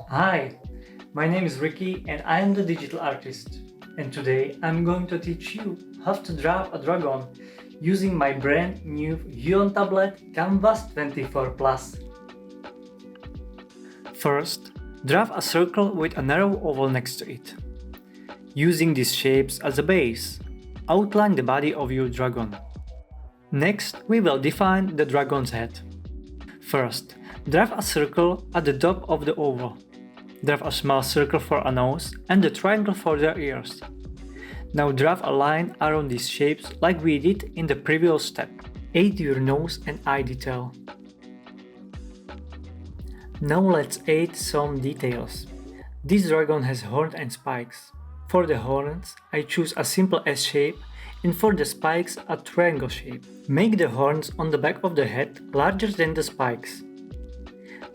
Hi, my name is Ryky and I am the digital artist. And today I'm going to teach you how to draw a dragon using my brand new Huon tablet Canvas 24 Plus. First, draw a circle with a narrow oval next to it. Using these shapes as a base, outline the body of your dragon. Next, we will define the dragon's head. First, draw a circle at the top of the oval. Draw a small circle for a nose and a triangle for their ears. Now draw a line around these shapes like we did in the previous step. Add your nose and eye detail. Now let's add some details. This dragon has horns and spikes. For the horns, I choose a simple S shape, and for the spikes, a triangle shape. Make the horns on the back of the head larger than the spikes.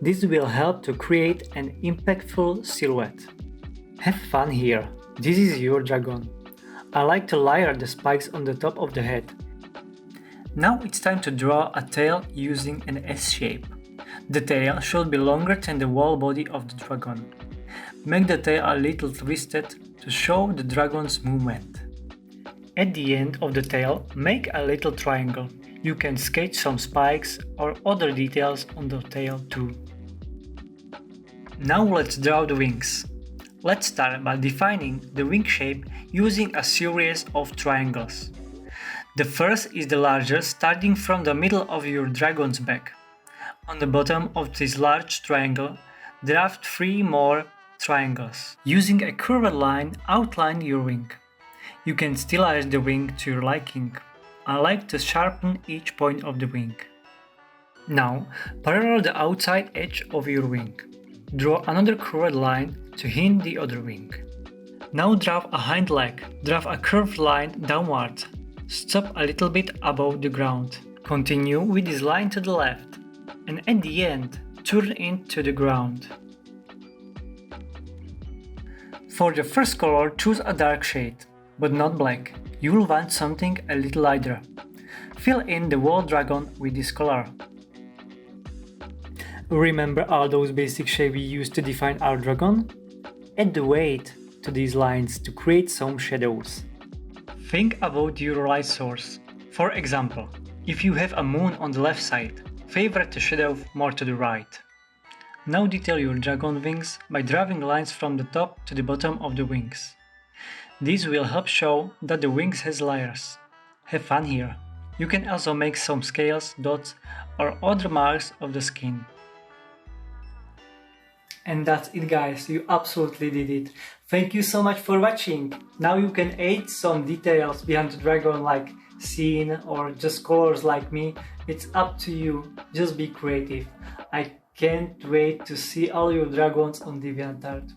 This will help to create an impactful silhouette. Have fun here, this is your dragon. I like to layer the spikes on the top of the head. Now it's time to draw a tail using an S shape. The tail should be longer than the whole body of the dragon. Make the tail a little twisted to show the dragon's movement. At the end of the tail, make a little triangle. You can sketch some spikes or other details on the tail too. Now let's draw the wings. Let's start by defining the wing shape using a series of triangles. The first is the largest, starting from the middle of your dragon's back. On the bottom of this large triangle, draw 3 more triangles. Using a curved line, outline your wing. You can stylize the wing to your liking. I like to sharpen each point of the wing. Now, parallel the outside edge of your wing. Draw another curved line to hint the other wing. Now draw a hind leg. Draw a curved line downward. Stop a little bit above the ground. Continue with this line to the left, and at the end, turn into the ground. For the first color, choose a dark shade, but not black. You will want something a little lighter. Fill in the whole dragon with this color. Remember all those basic shapes we used to define our dragon? Add the weight to these lines to create some shadows. Think about your light source. For example, if you have a moon on the left side, favor the shadow more to the right. Now detail your dragon wings by drawing lines from the top to the bottom of the wings. This will help show that the wings has layers. Have fun here. You can also make some scales, dots or other marks of the skin. And that's it guys, you absolutely did it. Thank you so much for watching. Now you can add some details behind the dragon like scene or just colors like me. It's up to you, just be creative. I can't wait to see all your dragons on DeviantArt.